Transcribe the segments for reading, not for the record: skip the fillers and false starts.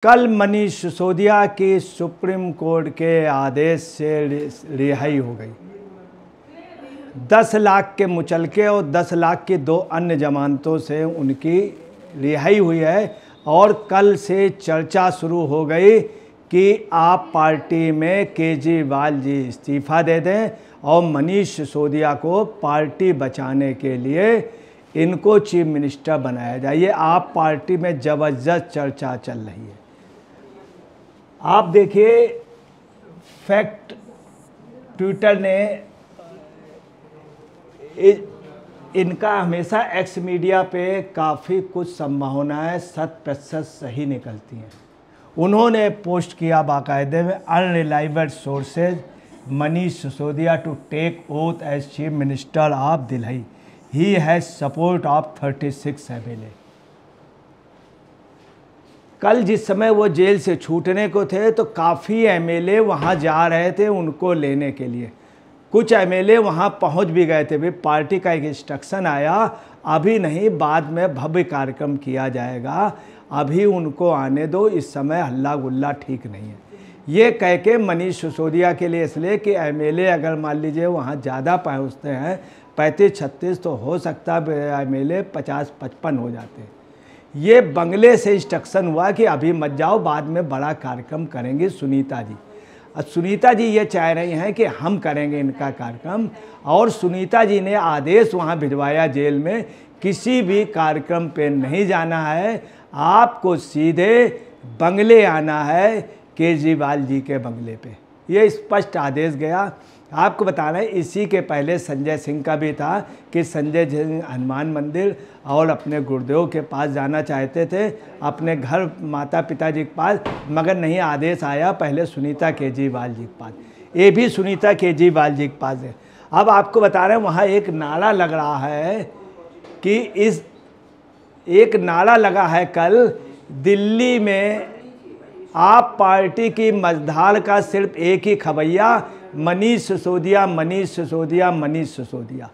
कल मनीष सिसोदिया की supreme court के आदेश से रिहाई हो गई। 10 लाख के मुचलके और 10 लाख की 2 अन्य जमानतों से उनकी रिहाई हुई है और कल से चर्चा शुरू हो गई कि आप पार्टी में केजरीवाल जी इस्तीफ़ा दे दें और मनीष सिसोदिया को पार्टी बचाने के लिए इनको चीफ मिनिस्टर बनाया जाए। ये आप पार्टी में ज़बरदस्त चर्चा चल रही है। आप देखिए, फैक्ट ट्विटर ने इनका हमेशा एक्स मीडिया पे काफ़ी कुछ संभावनाएं 100% सही निकलती हैं। उन्होंने पोस्ट किया बाकायदे में, unreliable sources Manish Sisodia to take oath as chief minister of Delhi, he has support of 36 MLA। कल जिस समय वो जेल से छूटने को थे तो काफ़ी MLA वहाँ जा रहे थे उनको लेने के लिए। कुछ MLA वहाँ पहुँच भी गए थे। भी पार्टी का एक इंस्ट्रक्शन आया, अभी नहीं, बाद में भव्य कार्यक्रम किया जाएगा, अभी उनको आने दो, इस समय हल्ला गुल्ला ठीक नहीं है। ये कह के मनीष सिसोदिया के लिए, इसलिए कि MLA अगर मान लीजिए वहाँ ज़्यादा पहुँचते हैं 35-36 तो हो सकता है MLA 50-55 हो जाते हैं। ये बंगले से इंस्ट्रक्शन हुआ कि अभी मत जाओ, बाद में बड़ा कार्यक्रम करेंगे सुनीता जी। अब सुनीता जी ये चाह रही हैं कि हम करेंगे इनका कार्यक्रम, और सुनीता जी ने आदेश वहाँ भिजवाया जेल में, किसी भी कार्यक्रम पे नहीं जाना है, आपको सीधे बंगले आना है, केजरीवाल जी के बंगले पे। ये स्पष्ट आदेश गया। आपको बताना है, इसी के पहले संजय सिंह का भी था कि संजय सिंह हनुमान मंदिर और अपने गुरुदेव के पास जाना चाहते थे, अपने घर माता पिता जी के पास, मगर नहीं, आदेश आया पहले सुनीता केजरीवाल जी के पास। ये भी सुनीता केजरीवाल जी के पास है। अब आपको बता रहे हैं, वहाँ एक नारा लग रहा है कि एक नारा लगा है कल दिल्ली में, आप पार्टी की मझधार का सिर्फ एक ही खवैया, मनीष सिसोदिया, मनीष सिसोदिया, मनीष सिसोदिया।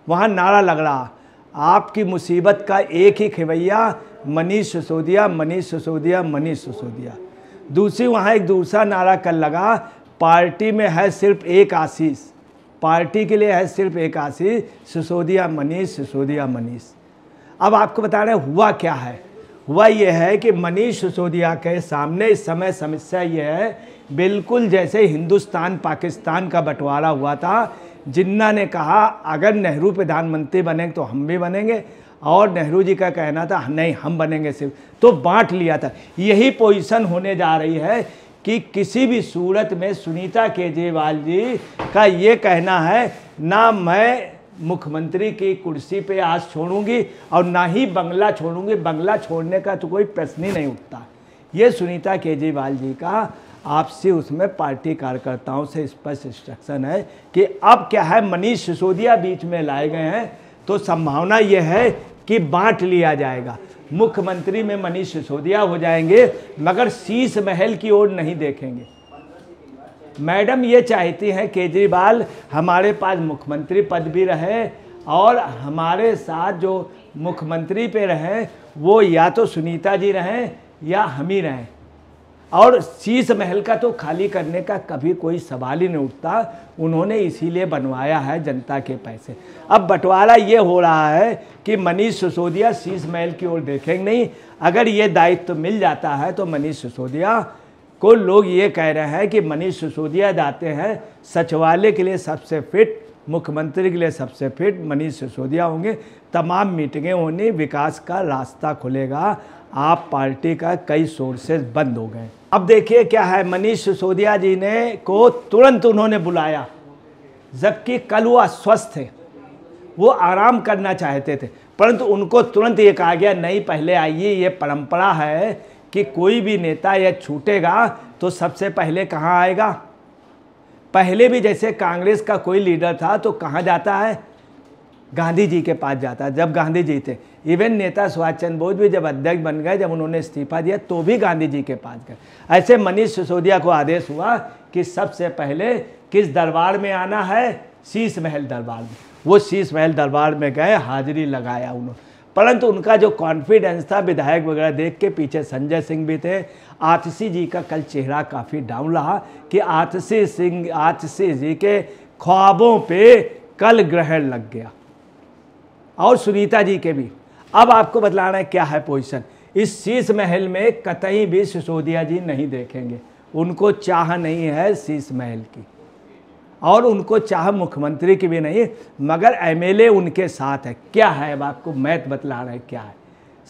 वहाँ नारा लग रहा, आपकी मुसीबत का एक ही खवैया, मनीष सिसोदिया, मनीष सिसोदिया, मनीष सिसोदिया। दूसरी वहाँ एक दूसरा नारा कल लगा, पार्टी में है सिर्फ एक आशीष, पार्टी के लिए है सिर्फ एक आशीष, सिसोदिया मनीष, सिसोदिया मनीष। अब आपको बता रहे हुआ क्या है। हुआ ये है कि मनीष सिसोदिया के सामने इस समय समस्या ये है, बिल्कुल जैसे हिंदुस्तान पाकिस्तान का बंटवारा हुआ था। जिन्ना ने कहा अगर नेहरू प्रधानमंत्री बने तो हम भी बनेंगे, और नेहरू जी का कहना था नहीं हम बनेंगे सिर्फ, तो बांट लिया था। यही पोजीशन होने जा रही है कि किसी भी सूरत में सुनीता केजरीवाल जी का ये कहना है, ना मैं मुख्यमंत्री की कुर्सी पे आज छोड़ूंगी और ना ही बंगला छोड़ूंगी, बंगला छोड़ने का तो कोई प्रश्न ही नहीं उठता। ये सुनीता केजरीवाल जी का आपसी उसमें पार्टी कार्यकर्ताओं से स्पष्ट इंस्ट्रक्शन है कि अब क्या है, मनीष सिसोदिया बीच में लाए गए हैं तो संभावना यह है कि बांट लिया जाएगा। मुख्यमंत्री में मनीष सिसोदिया हो जाएंगे, मगर शीश महल की ओर नहीं देखेंगे। मैडम ये चाहती हैं केजरीवाल हमारे पास मुख्यमंत्री पद भी रहे और हमारे साथ जो मुख्यमंत्री पे रहें वो या तो सुनीता जी रहें या हम ही रहें, और शीश महल का तो खाली करने का कभी कोई सवाल ही नहीं उठता। उन्होंने इसीलिए बनवाया है जनता के पैसे। अब बंटवारा ये हो रहा है कि मनीष सिसोदिया शीश महल की ओर देखेंगे नहीं। अगर ये दायित्व मिल जाता है तो मनीष सिसोदिया को लोग ये कह रहे हैं कि मनीष सिसोदिया जाते हैं सचिवालय के लिए सबसे फिट, मुख्यमंत्री के लिए सबसे फिट मनीष सिसोदिया होंगे। तमाम मीटिंगें होनी, विकास का रास्ता खुलेगा। आप पार्टी का कई सोर्सेज बंद हो गए। अब देखिए क्या है, मनीष सिसोदिया जी ने को तुरंत उन्होंने बुलाया, जबकि कल वो अस्वस्थ थे, वो आराम करना चाहते थे, परंतु उनको तुरंत ये कहा गया नहीं, पहले आइए। ये परंपरा है कि कोई भी नेता या छूटेगा तो सबसे पहले कहाँ आएगा। पहले भी जैसे कांग्रेस का कोई लीडर था तो कहाँ जाता है, गांधी जी के पास जाता है। जब गांधी जी थे, इवन नेता सुभाष चंद्र बोस भी जब अध्यक्ष बन गए, जब उन्होंने इस्तीफा दिया तो भी गांधी जी के पास गए। ऐसे मनीष सिसोदिया को आदेश हुआ कि सबसे पहले किस दरबार में आना है, शीश महल दरबार में। वो शीश महल दरबार में गए, हाजिरी लगाया उन्होंने। परंतु उनका जो कॉन्फिडेंस था विधायक वगैरह देख के, पीछे संजय सिंह भी थे। आतिशी जी का कल चेहरा काफ़ी डाउन रहा कि आतिशी जी के ख्वाबों पे कल ग्रहण लग गया, और सुनीता जी के भी। अब आपको बतलाना है क्या है पोजीशन। इस शीश महल में कतई भी सिसोदिया जी नहीं देखेंगे, उनको चाह नहीं है शीश महल की, और उनको चाह मुख्यमंत्री की भी नहीं, मगर एमएलए उनके साथ है। क्या है अब आपको मैथ बतला रहे हैं क्या है।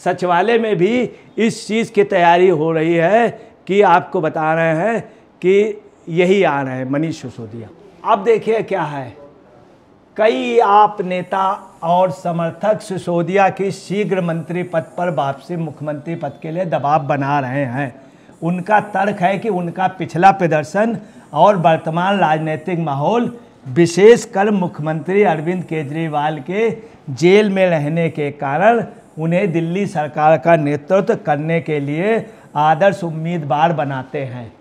सचिवालय में भी इस चीज़ की तैयारी हो रही है कि आपको बता रहे हैं कि यही आ रहे हैं मनीष सिसोदिया। अब देखिए क्या है, कई आप नेता और समर्थक सिसोदिया की शीघ्र मंत्री पद पर वापसी, मुख्यमंत्री पद के लिए दबाव बना रहे हैं। उनका तर्क है कि उनका पिछला प्रदर्शन और वर्तमान राजनीतिक माहौल, विशेषकर मुख्यमंत्री अरविंद केजरीवाल के जेल में रहने के कारण उन्हें दिल्ली सरकार का नेतृत्व करने के लिए आदर्श उम्मीदवार बनाते हैं।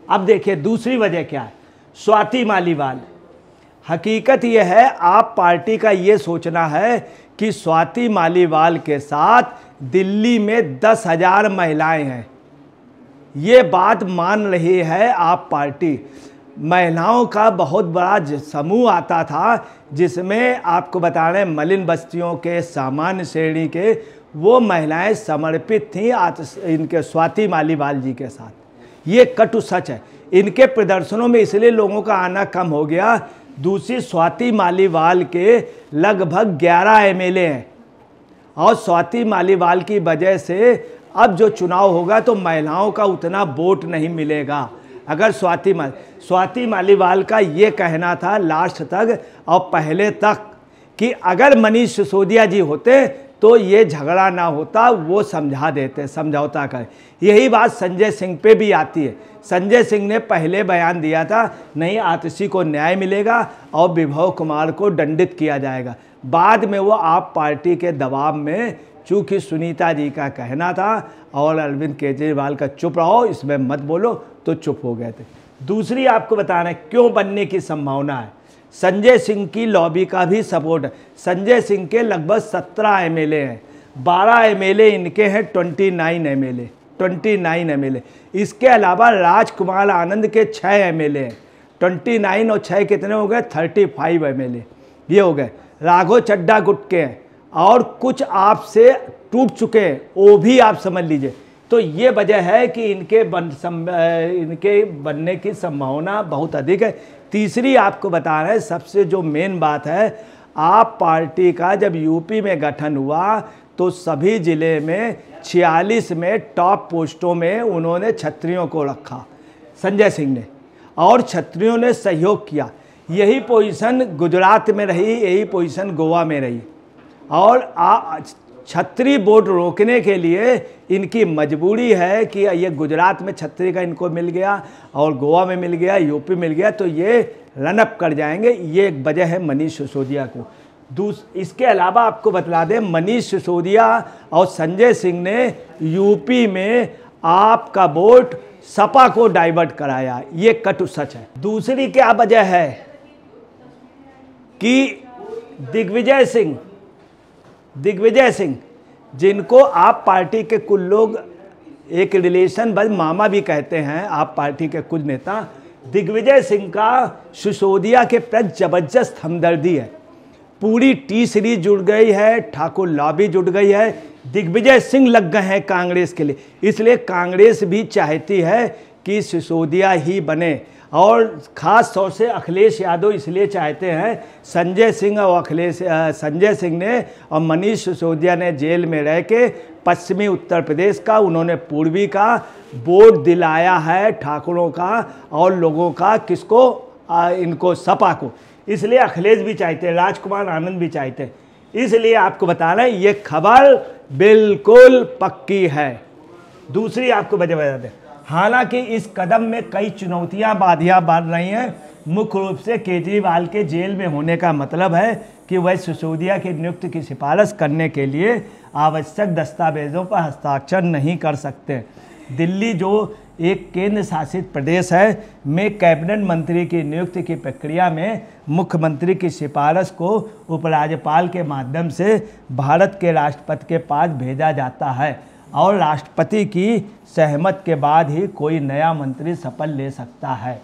अब देखिए दूसरी वजह क्या है, स्वाति मालीवाल। हकीकत यह है, आप पार्टी का ये सोचना है कि स्वाति मालीवाल के साथ दिल्ली में 10,000 महिलाएं हैं। ये बात मान रही है आप पार्टी। महिलाओं का बहुत बड़ा समूह आता था, जिसमें आपको बता रहे हैं मलिन बस्तियों के, सामान्य श्रेणी के वो महिलाएं समर्पित थीं इनके स्वाति मालीवाल जी के साथ। ये कटु सच है। इनके प्रदर्शनों में इसलिए लोगों का आना कम हो गया। दूसरी, स्वाति मालीवाल के लगभग 11 एमएलए हैं, और स्वाति मालीवाल की वजह से अब जो चुनाव होगा तो महिलाओं का उतना वोट नहीं मिलेगा। अगर स्वाति मालीवाल का ये कहना था लास्ट तक और पहले तक कि अगर मनीष सिसोदिया जी होते तो ये झगड़ा ना होता, वो समझा देते, समझौता करें। यही बात संजय सिंह पे भी आती है। संजय सिंह ने पहले बयान दिया था नहीं आतिशी को न्याय मिलेगा और विभव कुमार को दंडित किया जाएगा। बाद में वो आप पार्टी के दबाव में, चूँकि सुनीता जी का कहना था और अरविंद केजरीवाल का चुप रहो, इसमें मत बोलो, तो चुप हो गए थे। दूसरी आपको बताना है क्यों बनने की संभावना है। संजय सिंह की लॉबी का भी सपोर्ट है। संजय सिंह के लगभग 17 एमएलए हैं, 12 एमएलए इनके हैं, 29 एमएलए। इसके अलावा राजकुमार आनंद के 6 एमएलए हैं। 29 और 6 कितने हो गए, 35 एमएलए ये हो गए। राघव चड्ढा गुट के हैं, और कुछ आपसे टूट चुके हैं, वो भी आप समझ लीजिए। तो ये वजह है कि इनके बनने की संभावना बहुत अधिक है। तीसरी आपको बता रहे हैं, सबसे जो मेन बात है, आप पार्टी का जब यूपी में गठन हुआ तो सभी ज़िले में 46 में टॉप पोस्टों में उन्होंने छत्रियों को रखा संजय सिंह ने, और छत्रियों ने सहयोग किया। यही पोजीशन गुजरात में रही, यही पोजीशन गोवा में रही, और छत्री वोट रोकने के लिए इनकी मजबूरी है कि ये गुजरात में छत्री का इनको मिल गया और गोवा में मिल गया, यूपी मिल गया, तो ये रनअप कर जाएंगे। ये एक वजह है मनीष सिसोदिया को। इसके अलावा आपको बतला दें, मनीष सिसोदिया और संजय सिंह ने यूपी में आपका वोट सपा को डाइवर्ट कराया, ये कटु सच है। दूसरी क्या वजह है कि दिग्विजय सिंह जिनको आप पार्टी के कुछ लोग एक रिलेशन बस मामा भी कहते हैं, आप पार्टी के कुछ नेता, दिग्विजय सिंह का सिसोदिया के प्रति जबरदस्त हमदर्दी है। पूरी टी सीरीज जुड़ गई है, ठाकुर लॉबी जुड़ गई है, दिग्विजय सिंह लग गए हैं कांग्रेस के लिए। इसलिए कांग्रेस भी चाहती है कि सिसोदिया ही बने, और ख़ास तौर से अखिलेश यादव इसलिए चाहते हैं। संजय सिंह ने और मनीष सिसोदिया ने जेल में रह के पश्चिमी उत्तर प्रदेश का, उन्होंने पूर्वी का वोट दिलाया है ठाकुरों का और लोगों का, किसको, इनको सपा को। इसलिए अखिलेश भी चाहते हैं, राजकुमार आनंद भी चाहते हैं। इसलिए आपको बता रहे हैं ये खबर बिल्कुल पक्की है। दूसरी आपको वजह बता दें, हालांकि इस कदम में कई चुनौतियां बाधियां बढ़ रही हैं। मुख्य रूप से केजरीवाल के जेल में होने का मतलब है कि वह सिसोदिया की नियुक्ति की सिफारिश करने के लिए आवश्यक दस्तावेजों पर हस्ताक्षर नहीं कर सकते। दिल्ली जो एक केंद्र शासित प्रदेश है में कैबिनेट मंत्री की नियुक्ति की प्रक्रिया में मुख्यमंत्री की सिफारिश को उपराज्यपाल के माध्यम से भारत के राष्ट्रपति के पास भेजा जाता है और राष्ट्रपति की सहमति के बाद ही कोई नया मंत्री शपथ ले सकता है।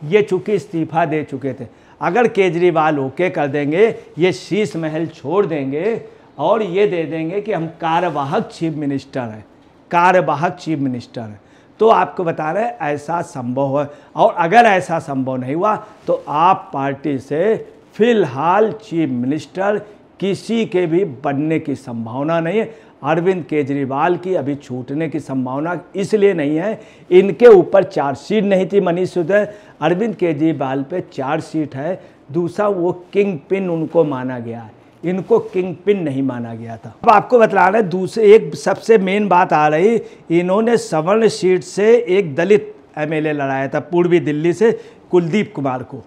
ये चूँकि इस्तीफा दे चुके थे, अगर केजरीवाल ओके कर देंगे, ये शीश महल छोड़ देंगे और ये दे देंगे कि हम कार्यवाहक चीफ मिनिस्टर हैं, कार्यवाहक चीफ मिनिस्टर हैं, तो आपको बता रहे हैं ऐसा संभव है। और अगर ऐसा संभव नहीं हुआ तो आप पार्टी से फिलहाल चीफ मिनिस्टर किसी के भी बनने की संभावना नहीं है। अरविंद केजरीवाल की अभी छूटने की संभावना इसलिए नहीं है, इनके ऊपर चार्जशीट नहीं थी मनीष सिसोदिया, अरविंद केजरीवाल पे चार्जशीट है। दूसरा, वो किंग पिन उनको माना गया है, इनको किंग पिन नहीं माना गया था। अब आपको बता रहे हैं दूसरे एक सबसे मेन बात आ रही, इन्होंने सवर्ण सीट से एक दलित एमएलए लड़ाया था पूर्वी दिल्ली से, कुलदीप कुमार को,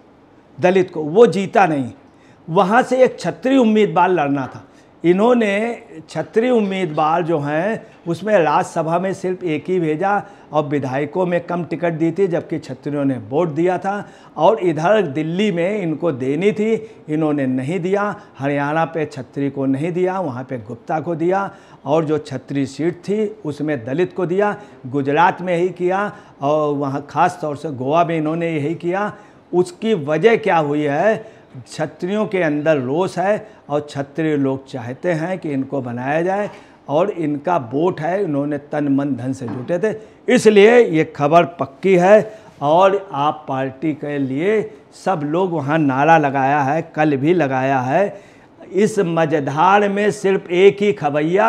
दलित को, वो जीता नहीं। वहाँ से एक क्षत्रिय उम्मीदवार लड़ना था, इन्होंने क्षत्रिय उम्मीदवार जो हैं उसमें राज्यसभा में सिर्फ एक ही भेजा और विधायकों में कम टिकट दी थी, जबकि क्षत्रियों ने वोट दिया था। और इधर दिल्ली में इनको देनी थी, इन्होंने नहीं दिया। हरियाणा पे क्षत्रिय को नहीं दिया, वहाँ पे गुप्ता को दिया, और जो क्षत्रिय सीट थी उसमें दलित को दिया। गुजरात में यही किया और वहाँ ख़ास तौर से गोवा में इन्होंने यही किया। उसकी वजह क्या हुई है, क्षत्रियों के अंदर रोष है और क्षत्रिय लोग चाहते हैं कि इनको बनाया जाए और इनका वोट है, इन्होंने तन मन धन से जुटे थे, इसलिए ये खबर पक्की है। और आप पार्टी के लिए सब लोग वहाँ नारा लगाया है, कल भी लगाया है। इस मझधार में सिर्फ एक ही खबैया,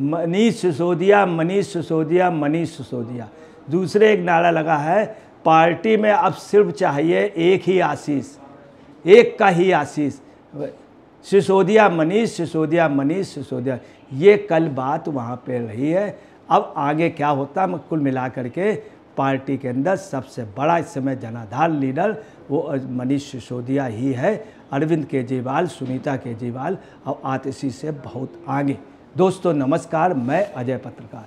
मनीष सिसोदिया, मनीष सिसोदिया, मनीष सिसोदिया। दूसरे एक नारा लगा है, पार्टी में अब सिर्फ चाहिए एक ही आशीष, एक का ही आशीष, सिसोदिया मनीष, सिसोदिया मनीष, सिसोदिया। ये कल बात वहाँ पे रही है। अब आगे क्या होता है, कुल मिला करके पार्टी के अंदर सबसे बड़ा इस समय जनाधार लीडर वो मनीष सिसोदिया ही है। अरविंद केजरीवाल, सुनीता केजरीवाल और आतिशी से बहुत आगे। दोस्तों नमस्कार, मैं अजय पत्रकार।